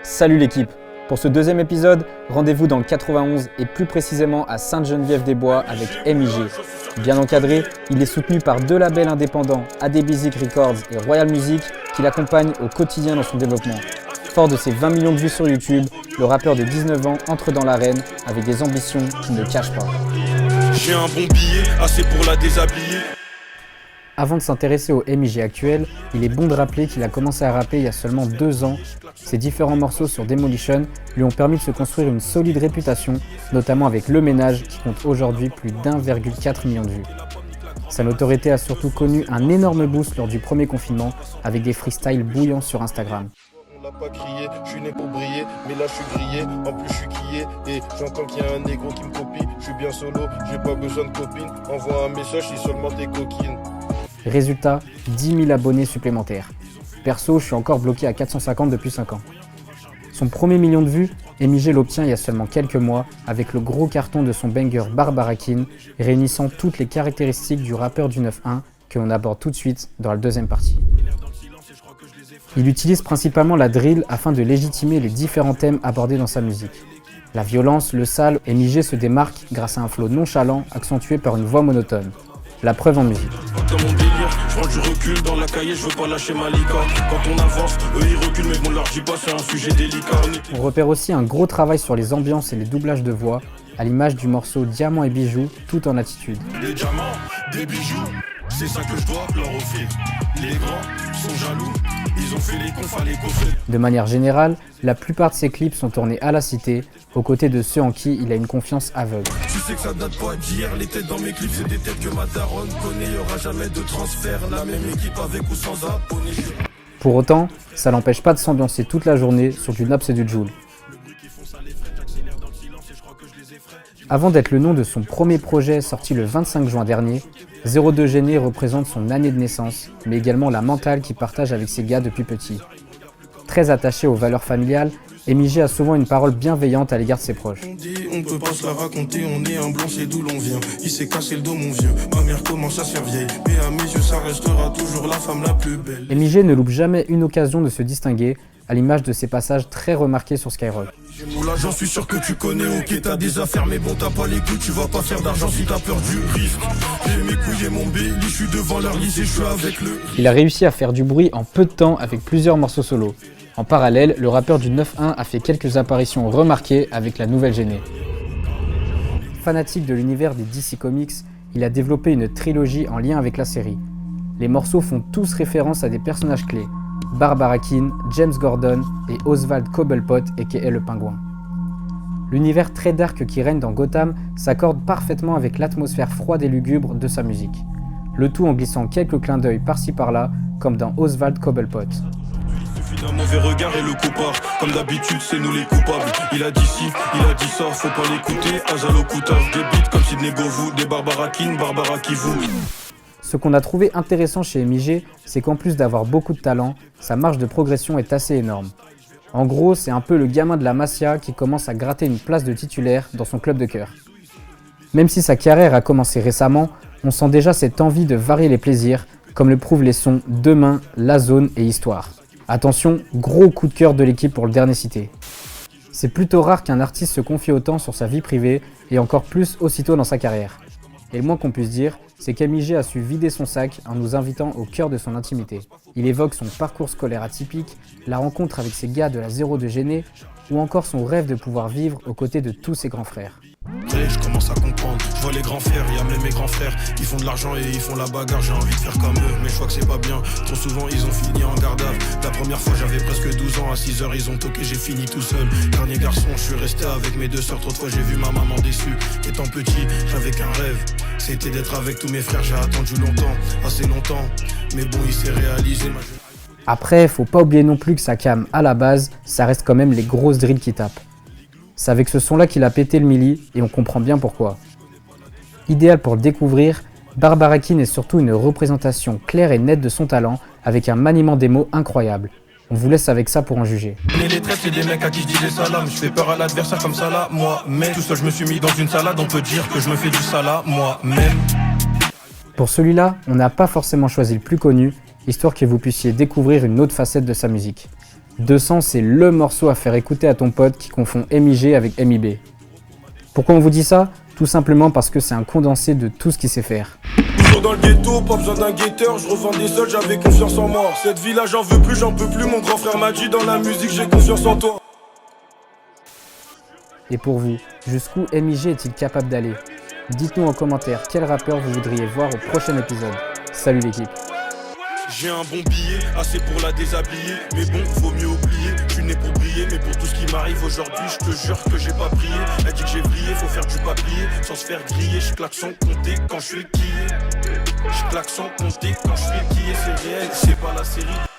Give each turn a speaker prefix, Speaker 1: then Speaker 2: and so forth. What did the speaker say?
Speaker 1: Salut l'équipe! Pour ce deuxième épisode, rendez-vous dans le 91 et plus précisément à Sainte-Geneviève-des-Bois avec MIG. Bien encadré, il est soutenu par deux labels indépendants, AD Basic Records et Royal Music, qui l'accompagnent au quotidien dans son développement. Fort de ses 20 millions de vues sur YouTube, le rappeur de 19 ans entre dans l'arène avec des ambitions qu'il ne cache pas.
Speaker 2: J'ai un bon billet, assez pour la déshabiller.
Speaker 1: Avant de s'intéresser au MIG actuel, il est bon de rappeler qu'il a commencé à rapper il y a seulement 2 ans. Ses différents morceaux sur Demolition lui ont permis de se construire une solide réputation, notamment avec Le Ménage qui compte aujourd'hui plus d'1,4 million de vues. Sa notoriété a surtout connu un énorme boost lors du premier confinement avec des freestyles bouillants sur Instagram.
Speaker 2: On l'a pas crié, je suis né pour briller, mais là je suis grillé, en plus je suis quillé, et j'entends qu'il y a un négro qui me copie, je suis bien solo, j'ai pas besoin de copine, envoie un message si seulement t'es coquine.
Speaker 1: Résultat, 10 000 abonnés supplémentaires. Perso, je suis encore bloqué à 450 depuis 5 ans. Son premier million de vues, MIG l'obtient il y a seulement quelques mois avec le gros carton de son banger Barbarakin, réunissant toutes les caractéristiques du rappeur du 9-1 que l'on aborde tout de suite dans la deuxième partie. Il utilise principalement la drill afin de légitimer les différents thèmes abordés dans sa musique. La violence, le sale, MIG se démarque grâce à un flow nonchalant accentué par une voix monotone. La preuve en musique.
Speaker 2: Dans mon délire, je prends du recul dans la cahier, je veux pas lâcher ma lica. Quand on avance, eux ils reculent, mais bon leur dis pas, c'est un sujet délicat.
Speaker 1: On repère aussi un gros travail sur les ambiances et les doublages de voix, à l'image du morceau Diamants et bijoux, tout en attitude.
Speaker 2: Des diamants, des bijoux, c'est ça que je dois leur offrir. Les grands sont jaloux, ils ont fait les cons, fallait coffrer.
Speaker 1: De manière générale, la plupart de ses clips sont tournés à la cité, aux côtés de ceux en qui il a une confiance aveugle.
Speaker 2: Tu sais que ça date pas d'hier, les têtes dans mes clips, c'est des têtes que ma daronne connaît, y'aura jamais de transfert, la même équipe avec ou sans abonnés.
Speaker 1: Pour autant, ça l'empêche pas de s'ambiancer toute la journée sur du Naps et du Joule. Avant d'être le nom de son premier projet sorti le 25 juin dernier, 02 Gêné représente son année de naissance, mais également la mentale qu'il partage avec ses gars depuis petit. Très attaché aux valeurs familiales, MIG a souvent une parole bienveillante à l'égard de ses proches.
Speaker 2: On peut pas se la raconter, on est un blanc, c'est d'où l'on vient. Il s'est cassé le dos mon vieux, ma mère commence à se faire vieille, mais à mes yeux ça restera toujours la femme la plus belle.
Speaker 1: MIG ne loupe jamais une occasion de se distinguer, à l'image de ses passages très remarqués sur Skyrock.
Speaker 2: Là j'en suis sûr que tu connais, ok t'as des affaires mais bon t'as pas les couilles, tu vas pas faire d'argent si t'as peur du risque. J'ai mes couilles et mon béli, je suis devant leur lycée, je suis avec le...
Speaker 1: Il a réussi à faire du bruit en peu de temps avec plusieurs morceaux solos. En parallèle, le rappeur du 9-1 a fait quelques apparitions remarquées avec la Nouvelle Gêné. Fanatique de l'univers des DC Comics, il a développé une trilogie en lien avec la série. Les morceaux font tous référence à des personnages clés, Barbarakin, James Gordon et Oswald Cobblepot aka le Pingouin. L'univers très dark qui règne dans Gotham s'accorde parfaitement avec l'atmosphère froide et lugubre de sa musique. Le tout en glissant quelques clins d'œil par-ci par-là, comme dans Oswald Cobblepot.
Speaker 2: D'un mauvais regard et le coupard, comme d'habitude c'est nous les coupables. Il a dit ci, il a dit ça, faut pas l'écouter. Azalo Koutaf, des beats comme Sidney Govou, des Barbarakin, Barbara Kivou.
Speaker 1: Ce qu'on a trouvé intéressant chez MIG, c'est qu'en plus d'avoir beaucoup de talent, sa marge de progression est assez énorme. En gros, c'est un peu le gamin de la Masia qui commence à gratter une place de titulaire dans son club de cœur. Même si sa carrière a commencé récemment, on sent déjà cette envie de varier les plaisirs, comme le prouvent les sons Demain, La Zone et Histoire. Attention, gros coup de cœur de l'équipe pour le dernier cité. C'est plutôt rare qu'un artiste se confie autant sur sa vie privée et encore plus aussitôt dans sa carrière. Et le moins qu'on puisse dire, c'est qu'MIG a su vider son sac en nous invitant au cœur de son intimité. Il évoque son parcours scolaire atypique, la rencontre avec ses gars de la 02 Gêné, ou encore son rêve de pouvoir vivre aux côtés de tous ses grands frères.
Speaker 2: Je commence à comprendre, je vois les grands frères, il y a même mes grands frères, ils font de l'argent et ils font la bagarre, j'ai envie de faire comme eux, mais je crois que c'est pas bien, trop souvent ils ont fini en garde à vue. La première fois j'avais presque 12 ans, à 6h ils ont toqué, j'ai fini tout seul. Dernier garçon, je suis resté avec mes 2 sœurs, trop de fois j'ai vu ma maman déçue. Étant petit, j'avais qu'un rêve, c'était d'être avec tous mes frères, j'ai attendu longtemps, assez longtemps, mais bon il s'est réalisé.
Speaker 1: Après, faut pas oublier non plus que sa cam à la base, ça reste quand même les grosses drills qui tapent. C'est avec ce son-là qu'il a pété le milli et on comprend bien pourquoi. Idéal pour le découvrir, Barbarakin est surtout une représentation claire et nette de son talent avec un maniement des mots incroyable. On vous laisse avec ça pour en juger.
Speaker 2: Mais les traits c'est des mecs à qui je disais salam, je fais peur à l'adversaire comme ça là, moi-même. Tout seul je me suis mis dans une salade, on peut dire que je me fais du salat moi-même.
Speaker 1: Pour celui-là, on n'a pas forcément choisi le plus connu, histoire que vous puissiez découvrir une autre facette de sa musique. 200, c'est le morceau à faire écouter à ton pote qui confond MIG avec MIB. Pourquoi on vous dit ça? Tout simplement parce que c'est un condensé de tout ce qu'il sait faire.
Speaker 2: Toujours dans le ghetto, pas besoin d'un guetteur, je revendais seul, j'avais confiance en moi. Cette vie-là, j'en veux plus, j'en peux plus, mon grand frère m'a dit dans la musique, j'ai confiance en toi.
Speaker 1: Et pour vous, jusqu'où MIG est-il capable d'aller? Dites-nous en commentaire quel rappeur vous voudriez voir au prochain épisode. Salut l'équipe.
Speaker 2: J'ai un bon billet, assez pour la déshabiller. Mais bon, vaut mieux oublier, je suis né pour briller. Mais pour tout ce qui m'arrive aujourd'hui, je te jure que j'ai pas prié. Elle dit que j'ai brillé, faut faire du papier sans se faire griller. Je claque sans compter quand je suis le quillé. Je claque sans compter quand je suis le quillé, c'est réel, c'est pas la série.